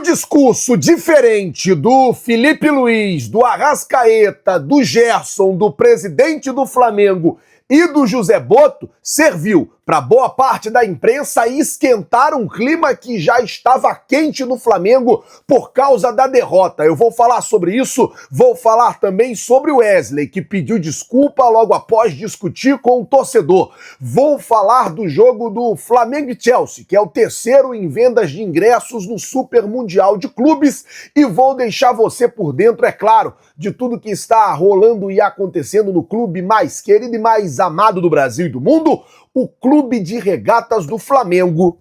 discurso diferente do Felipe Luiz, do Arrascaeta, do Gerson, do presidente do Flamengo e do José Botto serviu para boa parte da imprensa esquentar um clima que já estava quente no Flamengo por causa da derrota. Eu vou falar sobre isso, vou falar também sobre o Wesley, que pediu desculpa logo após discutir com o torcedor. Vou falar do jogo do Flamengo e Chelsea, que é o terceiro em vendas de ingressos no Super Mundial de Clubes, e vou deixar você por dentro, é claro, de tudo que está rolando e acontecendo no clube mais querido e mais amado do Brasil e do mundo, o Clube de Regatas do Flamengo.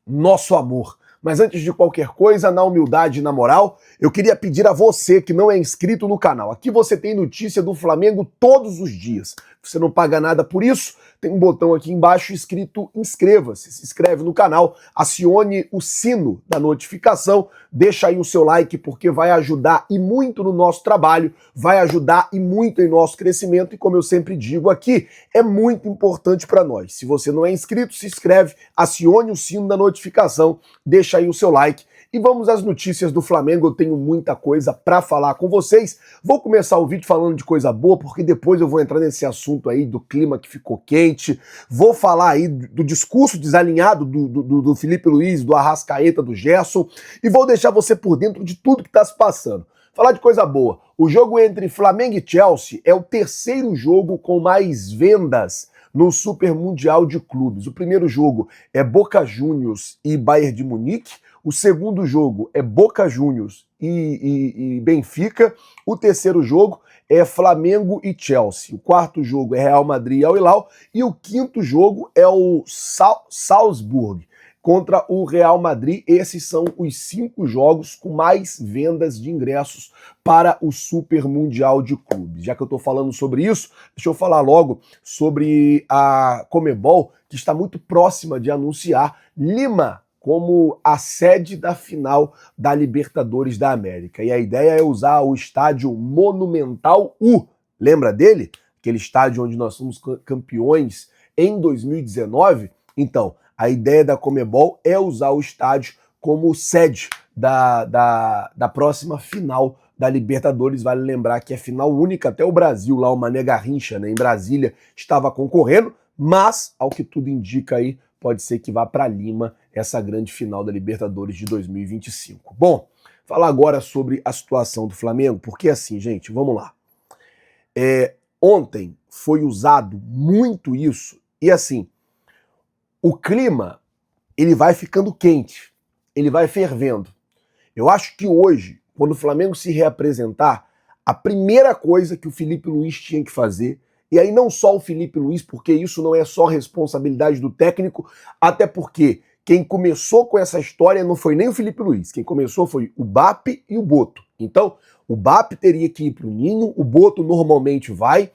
Nosso amor. Mas antes de qualquer coisa, na humildade e na moral, eu queria pedir a você que não é inscrito no canal. Aqui você tem notícia do Flamengo todos os dias. Você não paga nada por isso. Tem um botão aqui embaixo escrito inscreva-se. Se inscreve no canal, acione o sino da notificação, deixa aí o seu like porque vai ajudar e muito no nosso trabalho, vai ajudar e muito em nosso crescimento e como eu sempre digo aqui, é muito importante para nós. Se você não é inscrito, se inscreve, acione o sino da notificação, deixa aí o seu like. E vamos às notícias do Flamengo, eu tenho muita coisa pra falar com vocês. Vou começar o vídeo falando de coisa boa, porque depois eu vou entrar nesse assunto aí do clima que ficou quente. Vou falar aí do discurso desalinhado do Felipe Luiz, do Arrascaeta, do Gerson. E vou deixar você por dentro de tudo que tá se passando. Falar de coisa boa. O jogo entre Flamengo e Chelsea é o terceiro jogo com mais vendas no Super Mundial de Clubes. O primeiro jogo é Boca Juniors e Bayern de Munique. O segundo jogo é Boca Juniors e Benfica. O terceiro jogo é Flamengo e Chelsea. O quarto jogo é Real Madrid e Al Hilal. E o quinto jogo é o Salzburg contra o Real Madrid. Esses são os 5 jogos com mais vendas de ingressos para o Super Mundial de Clubes. Já que eu estou falando sobre isso, deixa eu falar logo sobre a Conmebol, que está muito próxima de anunciar Lima como a sede da final da Libertadores da América. E a ideia é usar o estádio Monumental U. Lembra dele? Aquele estádio onde nós fomos campeões em 2019? Então, a ideia da Conmebol é usar o estádio como sede da próxima final da Libertadores. Vale lembrar que é final única, até o Brasil, lá o Mané Garrincha, né, em Brasília, estava concorrendo, mas, ao que tudo indica aí, pode ser que vá para Lima essa grande final da Libertadores de 2025. Bom, falar agora sobre a situação do Flamengo, porque assim, gente, vamos lá. Ontem foi usado muito isso, e assim, o clima, ele vai ficando quente, ele vai fervendo. Eu acho que hoje, quando o Flamengo se reapresentar, a primeira coisa que o Felipe Luiz tinha que fazer, e aí não só o Felipe Luiz, porque isso não é só responsabilidade do técnico, até porque quem começou com essa história não foi nem o Felipe Luiz, quem começou foi o Bap e o Botto. Então, o Bap teria que ir para o Ninho, o Botto normalmente vai,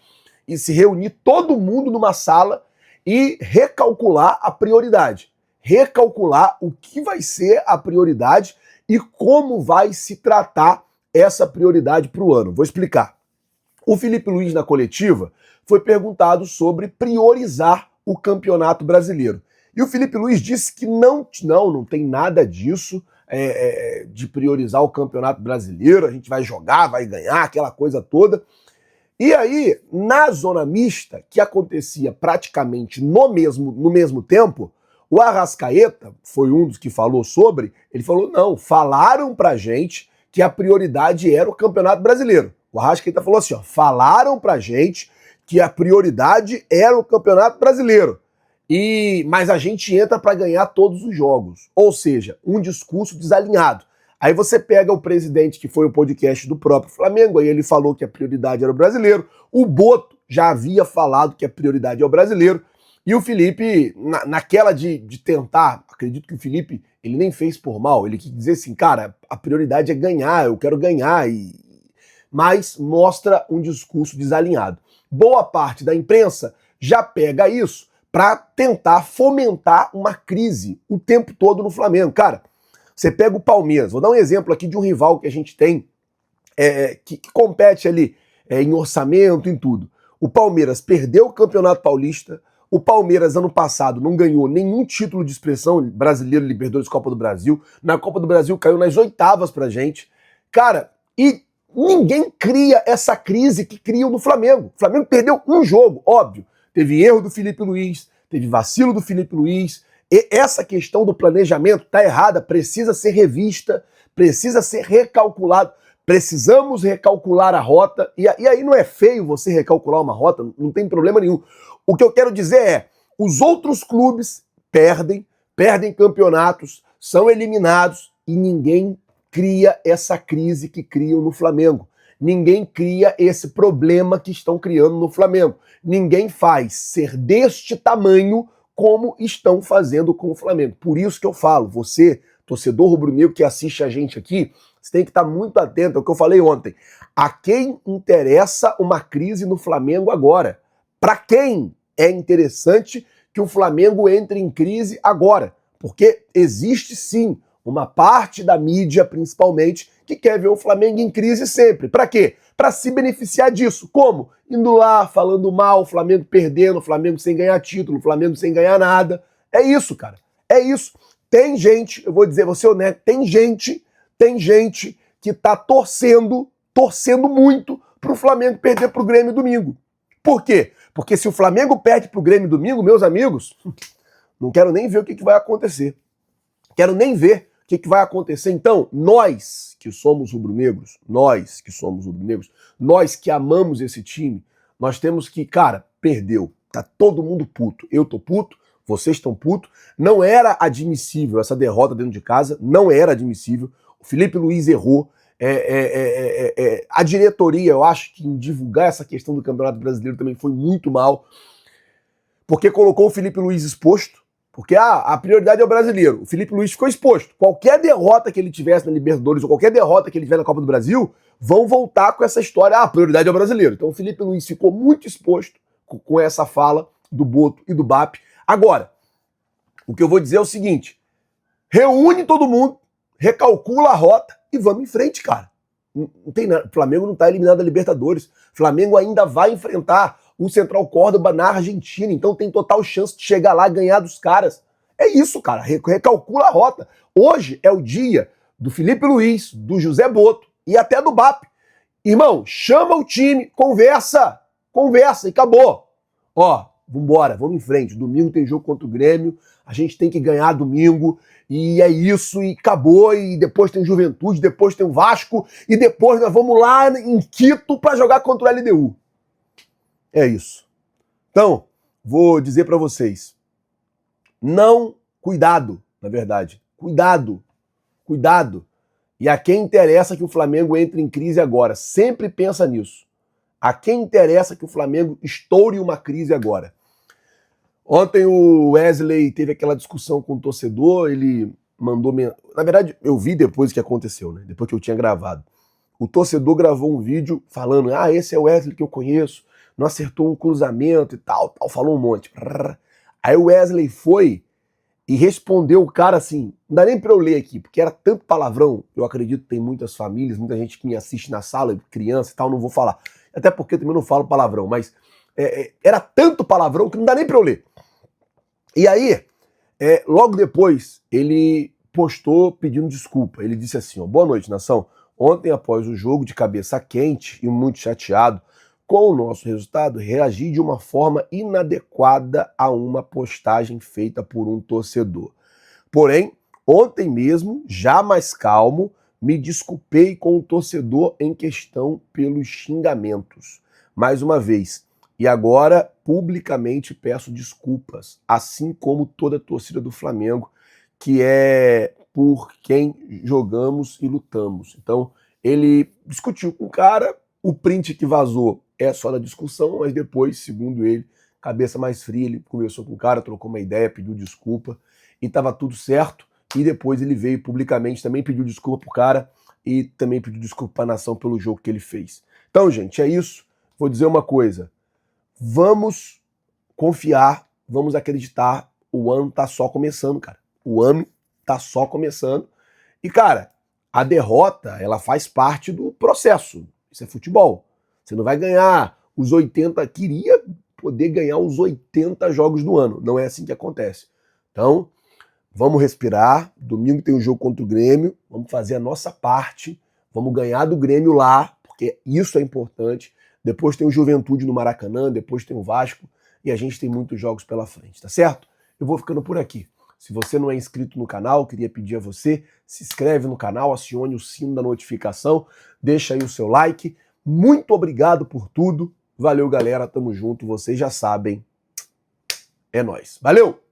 e se reunir todo mundo numa sala e recalcular a prioridade. Recalcular o que vai ser a prioridade e como vai se tratar essa prioridade para o ano. Vou explicar. O Felipe Luiz, na coletiva, foi perguntado sobre priorizar o Campeonato Brasileiro. E o Felipe Luiz disse que não tem nada disso de priorizar o Campeonato Brasileiro, a gente vai jogar, vai ganhar, aquela coisa toda. E aí, na zona mista, que acontecia praticamente no mesmo tempo, o Arrascaeta, foi um dos que falou sobre, ele falou, não, falaram pra gente que a prioridade era o Campeonato Brasileiro. O Arrascaeta falou assim, ó, falaram pra gente que a prioridade era o Campeonato Brasileiro, mas a gente entra para ganhar todos os jogos. Ou seja, um discurso desalinhado. Aí você pega o presidente, que foi o podcast do próprio Flamengo, aí ele falou que a prioridade era o brasileiro, o Botto já havia falado que a prioridade é o brasileiro, e o Felipe, naquela de tentar, acredito que o Felipe, ele nem fez por mal, ele quis dizer assim, cara, a prioridade é ganhar, eu quero ganhar, mas mostra um discurso desalinhado. Boa parte da imprensa já pega isso para tentar fomentar uma crise o tempo todo no Flamengo. Cara, você pega o Palmeiras, vou dar um exemplo aqui de um rival que a gente tem, que compete ali em orçamento, em tudo. O Palmeiras perdeu o Campeonato Paulista, O Palmeiras, ano passado, não ganhou nenhum título de expressão, Brasileiro, Libertadores, Copa do Brasil. Na Copa do Brasil caiu nas oitavas pra gente. Cara, e ninguém cria essa crise que criam no Flamengo. O Flamengo perdeu um jogo, óbvio. Teve erro do Felipe Luiz, teve vacilo do Felipe Luiz. E essa questão do planejamento tá errada, precisa ser revista, precisa ser recalculado. Precisamos recalcular a rota. E aí não é feio você recalcular uma rota, não tem problema nenhum. O que eu quero dizer é, os outros clubes perdem campeonatos, são eliminados e ninguém cria essa crise que criam no Flamengo. Ninguém cria esse problema que estão criando no Flamengo. Ninguém faz ser deste tamanho como estão fazendo com o Flamengo. Por isso que eu falo, você, torcedor rubro-negro que assiste a gente aqui, você tem que estar muito atento ao que eu falei ontem. A quem interessa uma crise no Flamengo agora? Para quem é interessante que o Flamengo entre em crise agora? Porque existe sim uma parte da mídia, principalmente, que quer ver o Flamengo em crise sempre. Para quê? Para se beneficiar disso. Como? Indo lá, falando mal, o Flamengo perdendo, o Flamengo sem ganhar título, o Flamengo sem ganhar nada. É isso, cara. É isso. Tem gente, eu vou dizer, vou ser honesto, tem gente que tá torcendo muito pro Flamengo perder pro Grêmio domingo. Por quê? Porque se o Flamengo perde pro Grêmio domingo, meus amigos, não quero nem ver o que vai acontecer. Quero nem ver o que vai acontecer. Então, nós que somos rubro-negros, nós que amamos esse time, nós temos que, cara, perdeu. Tá todo mundo puto. Eu tô puto, vocês estão putos. Não era admissível essa derrota dentro de casa, não era admissível. O Felipe Luiz errou. A diretoria, eu acho que em divulgar essa questão do Campeonato Brasileiro também foi muito mal, porque colocou o Felipe Luiz exposto, porque a prioridade é o brasileiro. O Felipe Luiz ficou exposto. Qualquer derrota que ele tivesse na Libertadores ou qualquer derrota que ele tiver na Copa do Brasil, vão voltar com essa história, a prioridade é o brasileiro. Então o Felipe Luiz ficou muito exposto com essa fala do Boto e do BAP. Agora, o que eu vou dizer é o seguinte, reúne todo mundo, recalcula a rota e vamos em frente, cara. Não tem nada. O Flamengo não está eliminado da Libertadores. O Flamengo ainda vai enfrentar o Central Córdoba na Argentina, então tem total chance de chegar lá e ganhar dos caras. É isso, cara. Recalcula a rota. Hoje é o dia do Felipe Luiz, do José Boto e até do BAP. Irmão, chama o time, conversa e acabou. Ó, vambora, vamos em frente. Domingo tem jogo contra o Grêmio, a gente tem que ganhar domingo, e é isso, e acabou, e depois tem Juventude, depois tem o Vasco, e depois nós vamos lá em Quito para jogar contra o LDU. É isso. Então, vou dizer para vocês, cuidado, na verdade, cuidado. E a quem interessa que o Flamengo entre em crise agora, sempre pensa nisso. A quem interessa que o Flamengo estoure uma crise agora. Ontem o Wesley teve aquela discussão com o torcedor, ele mandou... Na verdade, eu vi depois o que aconteceu, né? Depois que eu tinha gravado. O torcedor gravou um vídeo falando, esse é o Wesley que eu conheço, não acertou um cruzamento e tal, falou um monte. Aí o Wesley foi e respondeu o cara assim, não dá nem pra eu ler aqui, porque era tanto palavrão, eu acredito que tem muitas famílias, muita gente que me assiste na sala, criança e tal, não vou falar. Até porque eu também não falo palavrão, mas era tanto palavrão que não dá nem pra eu ler. E aí, logo depois, ele postou pedindo desculpa. Ele disse assim, boa noite, nação. Ontem, após o jogo, de cabeça quente e muito chateado com o nosso resultado, reagi de uma forma inadequada a uma postagem feita por um torcedor. Porém, ontem mesmo, já mais calmo, me desculpei com o torcedor em questão pelos xingamentos. Mais uma vez, e agora publicamente peço desculpas, assim como toda a torcida do Flamengo, que é por quem jogamos e lutamos. Então, ele discutiu com o cara, o print que vazou é só da discussão, mas depois, segundo ele, cabeça mais fria, ele conversou com o cara, trocou uma ideia, pediu desculpa e estava tudo certo. E depois ele veio publicamente, também pediu desculpa pro cara e também pediu desculpa pra nação pelo jogo que ele fez. Então, gente, é isso. Vou dizer uma coisa. Vamos confiar, vamos acreditar. O ano tá só começando, cara. O ano tá só começando. E, cara, a derrota, ela faz parte do processo. Isso é futebol. Você não vai ganhar os 80. poder ganhar os 80 jogos do ano. Não é assim que acontece. Então, vamos respirar. Domingo tem um jogo contra o Grêmio. Vamos fazer a nossa parte. Vamos ganhar do Grêmio lá, porque isso é importante. Depois tem o Juventude no Maracanã, depois tem o Vasco. E a gente tem muitos jogos pela frente, tá certo? Eu vou ficando por aqui. Se você não é inscrito no canal, queria pedir a você, se inscreve no canal, acione o sino da notificação, deixa aí o seu like. Muito obrigado por tudo. Valeu, galera. Tamo junto. Vocês já sabem. É nóis. Valeu!